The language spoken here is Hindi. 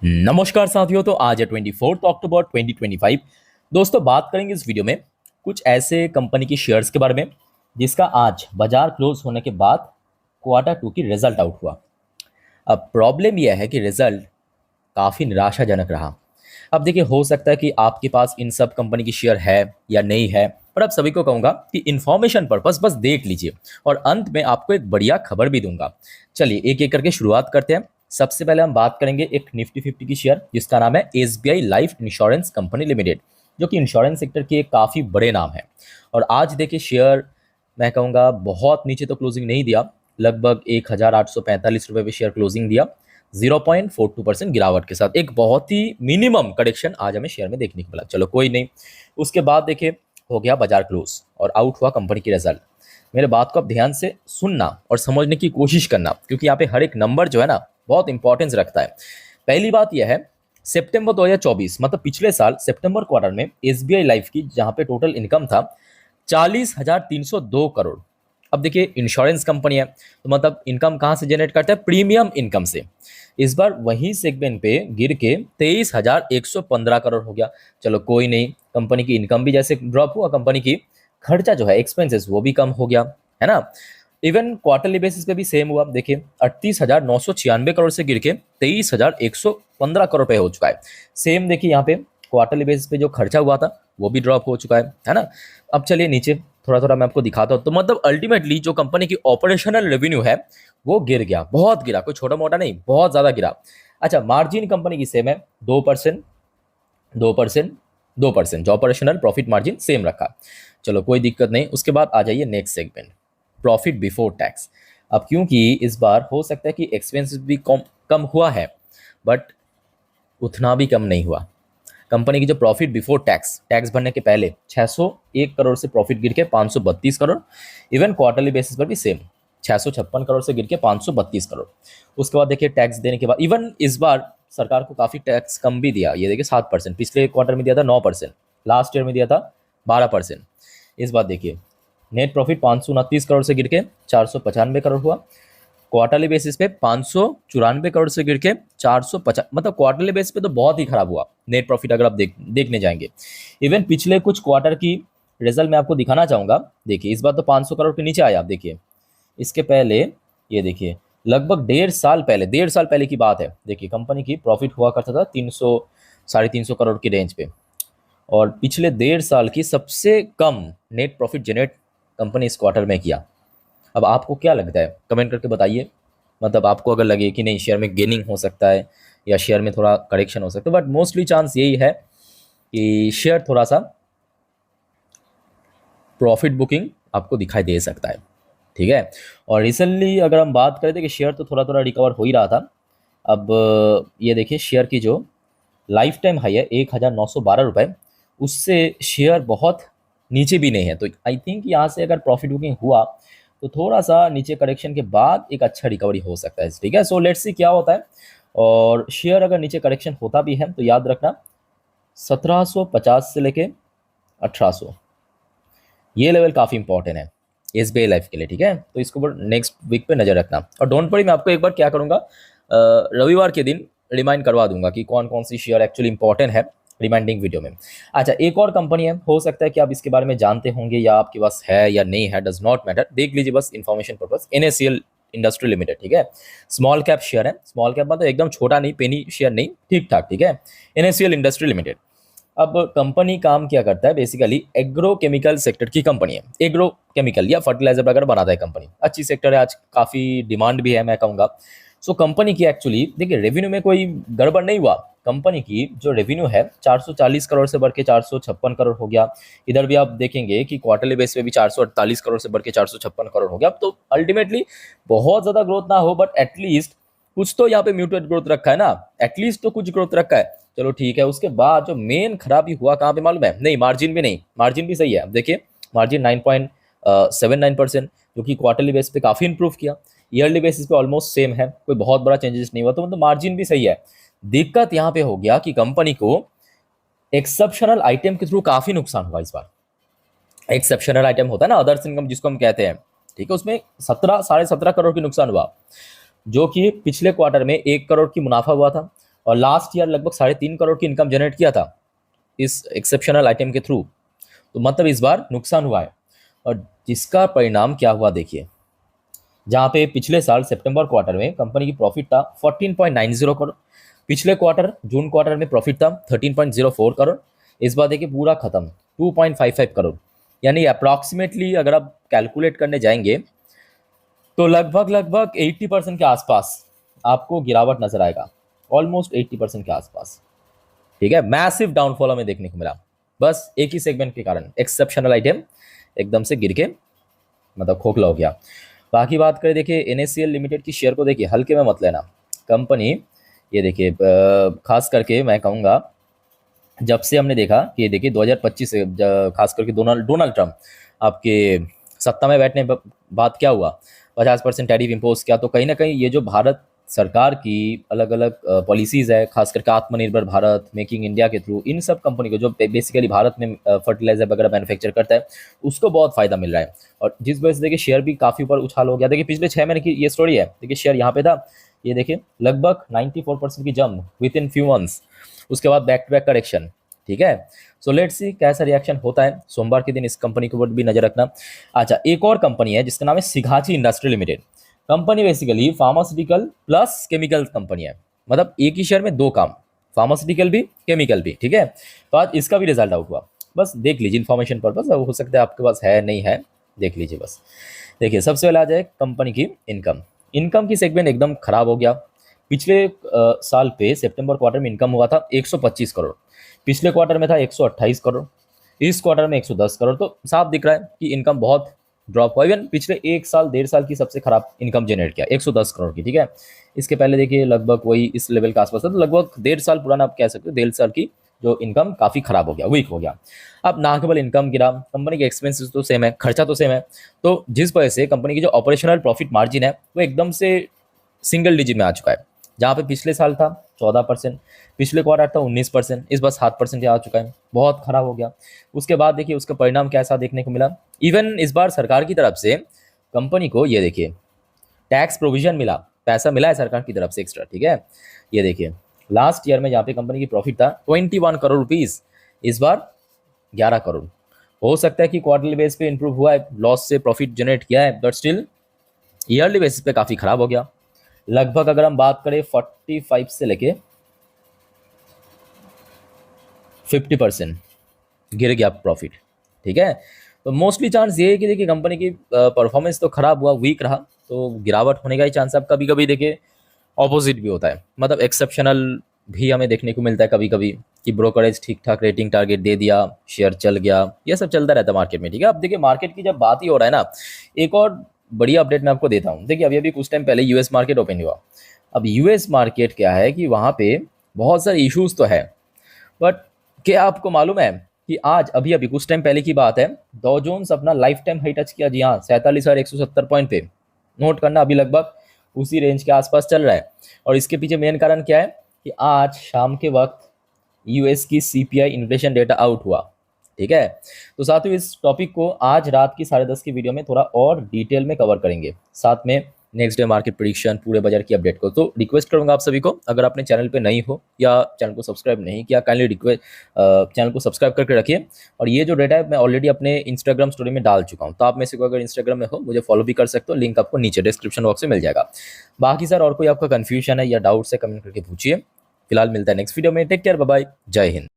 नमस्कार साथियों। तो आज है 24 अक्टूबर 2025। दोस्तों, बात करेंगे इस वीडियो में कुछ ऐसे कंपनी की शेयर्स के बारे में जिसका आज बाजार क्लोज होने के बाद क्वार्टर 2 की रिजल्ट आउट हुआ। अब प्रॉब्लम यह है कि रिजल्ट काफ़ी निराशाजनक रहा। अब देखिए, हो सकता है कि आपके पास इन सब कंपनी की शेयर है या नहीं है, पर अब सभी को कहूँगा कि इन्फॉर्मेशन पर्पस बस देख लीजिए और अंत में आपको एक बढ़िया खबर भी दूंगा। चलिए एक एक करके शुरुआत करते हैं। सबसे पहले हम बात करेंगे एक निफ्टी 50 की शेयर जिसका नाम है SBI life insurance company limited, जो कि इंश्योरेंस सेक्टर के एक काफ़ी बड़े नाम है। और आज देखिए शेयर, मैं कहूँगा बहुत नीचे तो क्लोजिंग नहीं दिया, लगभग 1845 रुपये पे शेयर क्लोजिंग दिया। 0.42% गिरावट के साथ एक बहुत ही मिनिमम करेक्शन आज हमें शेयर में देखने को मिला। चलो कोई नहीं। उसके बाद देखिए हो गया बाजार क्लोज और आउट हुआ कंपनी की रिजल्ट। मेरे बात को आप ध्यान से सुनना और समझने की कोशिश करना, क्योंकि यहाँ पे हर एक नंबर जो है ना बहुत इंपॉर्टेंस रखता है। पहली बात यह है, सितंबर 2024 मतलब पिछले साल सितंबर क्वार्टर में एसबीआई लाइफ की जहाँ पे टोटल इनकम था 40,302 करोड़। अब देखिए इंश्योरेंस कंपनी है तो मतलब इनकम कहाँ से जनरेट करता है? प्रीमियम इनकम से। इस बार वही सेगमेंट पे गिर के 23,115 करोड़ हो गया। चलो कोई नहीं, कंपनी की इनकम भी जैसे ड्रॉप हुआ, कंपनी की खर्चा जो है एक्सपेंसेस वो भी कम हो गया, है ना। इवन क्वार्टरली बेसिस पे भी सेम हुआ। देखिए 38,996 करोड़ से गिर के 23,115 करोड़ पे हो चुका है। सेम देखिए यहाँ पे क्वार्टरली बेसिस पे जो खर्चा हुआ था वो भी ड्रॉप हो चुका है ना। अब चलिए नीचे थोड़ा थोड़ा मैं आपको दिखाता हूँ। तो मतलब अल्टीमेटली जो कंपनी की ऑपरेशनल रेवेन्यू है वो गिर गया, बहुत गिरा, कोई छोटा मोटा नहीं, बहुत ज़्यादा गिरा। अच्छा, मार्जिन कंपनी की सेम है 2%, 2%, 2%, जो ऑपरेशनल प्रॉफिट मार्जिन सेम रखा। चलो कोई दिक्कत नहीं। उसके बाद आ जाइए next segment, profit before tax. अब क्योंकि इस बार हो सकता है कि एक्सपेंसेस भी कम कम हुआ है, बट उतना भी कम नहीं हुआ। कंपनी की जो प्रॉफिट बिफोर टैक्स, टैक्स भरने के पहले 601 करोड़ से प्रॉफिट गिर के 532 करोड़। इवन क्वार्टरली बेसिस पर भी सेम 656 करोड़ से गिर के 532 करोड़। उसके बाद देखिए टैक्स देने के बाद इवन इस बार सरकार को काफ़ी टैक्स कम भी दिया। ये देखिए 7%, पिछले क्वार्टर में दिया था 9%, लास्ट ईयर में दिया था 12%। इस बार देखिए नेट प्रॉफिट 529 करोड़ से गिर के 495 करोड़ हुआ। क्वार्टरली बेसिस पे 594 करोड़ से गिर के 450, मतलब क्वार्टरली बेसिस पे तो बहुत ही खराब हुआ नेट प्रॉफिट अगर आप देखने जाएंगे। इवन पिछले कुछ क्वार्टर की रिजल्ट मैं आपको दिखाना चाहूँगा। देखिए इस बार तो 500 करोड़ के नीचे आया। आप देखिए इसके पहले, ये देखिए लगभग 1.5 साल पहले की बात है। देखिए कंपनी की प्रॉफिट हुआ करता था 300 350 करोड़ की रेंज पे, और पिछले 1.5 साल की सबसे कम नेट प्रॉफिट जनरेट कंपनी इस क्वार्टर में किया। अब आपको क्या लगता है कमेंट करके बताइए। मतलब आपको अगर लगे कि नहीं शेयर में गेनिंग हो सकता है या शेयर में थोड़ा करेक्शन हो सकता है, बट मोस्टली चांस यही है कि शेयर थोड़ा सा प्रॉफिट बुकिंग आपको दिखाई दे सकता है, ठीक है। और रिसेंटली अगर हम बात करें तो कि शेयर तो थोड़ा थोड़ा रिकवर हो ही रहा था। अब ये देखिए शेयर की जो लाइफ टाइम हाई है 1,912 रुपये, उससे शेयर बहुत नीचे भी नहीं है। तो आई थिंक यहाँ से अगर प्रॉफिट बुकिंग हुआ तो थोड़ा सा नीचे करेक्शन के बाद एक अच्छा रिकवरी हो सकता है, ठीक है। सो लेट्स सी क्या होता है। और शेयर अगर नीचे करेक्शन होता भी है तो याद रखना 1750 से लेके 1800, ये लेवल काफ़ी इंपॉर्टेंट है एसबीआई लाइफ के लिए, ठीक है। तो इसके ऊपर नेक्स्ट वीक पे नज़र रखना। और डोंट वरी, मैं आपको एक बार क्या करूँगा, रविवार के दिन रिमाइंड करवा दूंगा कि कौन कौन सी शेयर एक्चुअली इंपॉर्टेंट है रिमाइंडिंग वीडियो में। अच्छा, एक और कंपनी है, हो सकता है कि आप इसके बारे में जानते होंगे या आपके पास है या नहीं है, डज नॉट मैटर, देख लीजिए बस information purpose. NSCL industry limited, ठीक है। स्मॉल कैप शेयर है, स्मॉल कैप मतलब एकदम छोटा नहीं, पेनी शेयर नहीं, ठीक ठाक, ठीक है। NSCL industry limited. अब कंपनी काम क्या करता है, बेसिकली एग्रो केमिकल सेक्टर की कंपनी है। एग्रो केमिकल या फर्टिलाइजर वगैरह बनाता है कंपनी, अच्छी सेक्टर है, आज काफ़ी डिमांड भी है मैं कहूँगा। सो कंपनी की एक्चुअली देखिए रेवेन्यू में कोई गड़बड़ नहीं हुआ। कंपनी की जो रेवेन्यू है 440 करोड़ से बढ़ के 456 करोड़ हो गया। इधर भी आप देखेंगे कि क्वार्टरली बेस पे भी 448 करोड़ से बढ़ के 456 करोड़ हो गया। अब तो अल्टीमेटली बहुत ज़्यादा ग्रोथ ना हो, बट एटलीस्ट कुछ तो यहाँ पे म्यूटेड ग्रोथ रखा है ना, एटलीस्ट तो कुछ ग्रोथ रखा है। चलो ठीक है। उसके बाद जो मेन खराबी हुआ कहाँ पे मालूम है? नहीं, मार्जिन भी नहीं, मार्जिन भी सही है। अब देखिए मार्जिन 9.79%, जो कि क्वार्टरली बेस पे काफ़ी इंप्रूव किया। ईयरली बेसिस पे ऑलमोस्ट सेम है, कोई बहुत बड़ा चेंजेस नहीं हुआ, तो मतलब मार्जिन भी सही है। दिक्कत यहाँ पे हो गया कि कंपनी को एक्सेप्शनल आइटम के थ्रू काफ़ी नुकसान हुआ इस बार। एक्सेप्शनल आइटम होता है ना, अदर्स इनकम जिसको हम कहते हैं, ठीक है, उसमें 17 साढ़े 17 करोड़ की नुकसान हुआ, जो कि पिछले क्वार्टर में 1 करोड़ की मुनाफा हुआ था। और लास्ट ईयर लगभग 3.5 करोड़ की इनकम जनरेट किया था इस एक्सेप्शनल आइटम के थ्रू। तो मतलब इस बार नुकसान हुआ है, और जिसका परिणाम क्या हुआ देखिए, जहाँ पे पिछले साल सितंबर क्वार्टर में कंपनी की प्रॉफिट था 14.90 करोड़, पिछले क्वार्टर जून क्वार्टर में प्रॉफिट था 13.04 करोड़, इस बार देखिए पूरा खत्म 2.55 करोड़। यानी अप्रॉक्सीमेटली अगर आप कैलकुलेट करने जाएंगे तो लगभग लगभग 80% के आसपास आपको गिरावट नजर आएगा, ऑलमोस्ट 80% के आसपास। ठीक है, मैसिव डाउनफॉल हमें देखने को मिला, बस एक ही सेगमेंट के कारण, एक्सेप्शनल आइटम एकदम से गिर के मतलब खोखला हो गया। बाकी बात करें देखिए NACL लिमिटेड की शेयर को, देखिए हल्के में मत लेना कंपनी। ये देखिए खास करके मैं कहूँगा जब से हमने देखा कि ये देखिए 2025 से खास करके डोनाल्ड ट्रम्प आपके सत्ता में बैठने बाद क्या हुआ, 50% टैरिफ इम्पोज किया। तो कहीं ना कहीं ये जो भारत सरकार की अलग अलग पॉलिसीज़ है, खास करके आत्मनिर्भर भारत, मेकिंग इंडिया के थ्रू, इन सब कंपनी को जो बेसिकली भारत में फर्टिलाइजर वगैरह मैन्युफैक्चर करता है उसको बहुत फायदा मिल रहा है। और जिस वजह से देखिए शेयर भी काफ़ी ऊपर उछाल हो गया। देखिए पिछले 6 महीने की ये स्टोरी है, देखिए शेयर यहाँ पे था, ये देखिए लगभग 94% की jump with in few months, उसके बाद बैक टू बैक करेक्शन। ठीक है, सो लेट्स सी कैसा रिएक्शन होता है। सोमवार के दिन इस कंपनी के ऊपर भी नजर रखना। अच्छा, एक और कंपनी है जिसका नाम है Sigachi industry limited. Company basically pharmaceutical plus chemical company है, मतलब एक ही शेयर में दो काम, फार्मास्यूटिकल भी केमिकल भी। ठीक है, तो आज इसका भी रिजल्ट आउट हुआ, बस देख लीजिए इन्फॉर्मेशन पर्पज, हो सकता है आपके पास है नहीं है, देख लीजिए बस। देखिए सबसे पहले आ जाए कंपनी की इनकम। इनकम की सेगमेंट एकदम खराब हो गया। पिछले साल पे सितंबर क्वार्टर में इनकम हुआ था 125 करोड़, पिछले क्वार्टर में था 128 करोड़, इस क्वार्टर में 110 करोड़। तो साफ दिख रहा है कि इनकम बहुत ड्रॉप हुआ। इवन पिछले 1 साल 1.5 साल की सबसे खराब इनकम जनरेट किया 110 करोड़ की। ठीक है, इसके पहले देखिए लगभग वही इस लेवल के आसपास था, तो लगभग 1.5 साल पुराना आप कह सकते हो, 1.5 साल की जो इनकम काफ़ी खराब हो गया, वीक हो गया। अब ना केवल इनकम गिरा, कंपनी के एक्सपेंसेस तो सेम है, खर्चा तो सेम है, तो जिस वजह से कंपनी की जो ऑपरेशनल प्रॉफिट मार्जिन है वो एकदम से सिंगल डिजिट में आ चुका है। जहाँ पे पिछले साल था 14%, पिछले क्वार्टर था 19%, इस बार 7% आ चुका है, बहुत खराब हो गया। उसके बाद देखिए उसका परिणाम कैसा देखने को मिला। इवन इस बार सरकार की तरफ से कंपनी को ये देखिए टैक्स प्रोविजन मिला, पैसा मिला है सरकार की तरफ से एक्स्ट्रा। ठीक है, ये देखिए लास्ट ईयर में जहाँ पे कंपनी की प्रॉफिट था 21 करोड़ रुपीज़, इस बार 11 करोड़। हो सकता है कि क्वार्टरली बेस पे इंप्रूव हुआ है, लॉस से प्रॉफिट जनरेट किया है, बट स्टिल ईयरली बेसिस पे काफ़ी खराब हो गया। लगभग अगर हम बात करें 45 से लेके 50% गिर गया प्रॉफिट। ठीक है, तो मोस्टली चांस ये है कि देखिए कंपनी की परफॉर्मेंस तो खराब हुआ, वीक रहा, तो गिरावट होने का ही चांस। अब कभी कभी देखिए ऑपोजिट भी होता है, मतलब एक्सेप्शनल भी हमें देखने को मिलता है कभी कभी कि ब्रोकरेज ठीक ठाक रेटिंग टारगेट दे दिया, शेयर चल गया, ये सब चलता रहता है मार्केट में। ठीक है, अब देखिए मार्केट की जब बात ही हो रहा है ना, एक और बढ़िया अपडेट मैं आपको देता हूँ। देखिए अभी अभी कुछ टाइम पहले यूएस मार्केट ओपन हुआ। अब यूएस मार्केट क्या है कि वहाँ पे बहुत सारे इश्यूज तो है, बट क्या आपको मालूम है कि आज अभी अभी कुछ टाइम पहले की बात है, डॉ जोन्स अपना लाइफ टाइम हाई टच किया। जी हाँ, 47,170 पॉइंट पे। नोट करना, अभी लगभग उसी रेंज के आसपास चल रहा है। और इसके पीछे मेन कारण क्या है कि आज शाम के वक्त यूएस की CPI इन्फ्लेशन डेटा आउट हुआ। ठीक है, तो साथियों इस टॉपिक को आज रात की 10:30 की वीडियो में थोड़ा और डिटेल में कवर करेंगे, साथ में नेक्स्ट डे मार्केट प्रेडिक्शन, पूरे बाजार की अपडेट को। तो रिक्वेस्ट करूंगा आप सभी को, अगर आपने चैनल पे नहीं हो या चैनल को सब्सक्राइब नहीं किया, काइंडली रिक्वेस्ट चैनल को सब्सक्राइब करके रखिए। और ये जो डेटा है मैं ऑलरेडी अपने इंस्टाग्राम स्टोरी में डाल चुका हूँ, तो आप में से कोई अगर इंस्टाग्राम में हो मुझे फॉलो भी कर सकते हो, लिंक आपको नीचे डिस्क्रिप्शन बॉक्स में मिल जाएगा। बाकी सर और कोई आपका कन्फ्यूजन है या डाउट्स है कमेंट करके पूछिए। फिलहाल मिलता है नेक्स्ट वीडियो में, टेक केयर, बाय बाय, जय हिंद।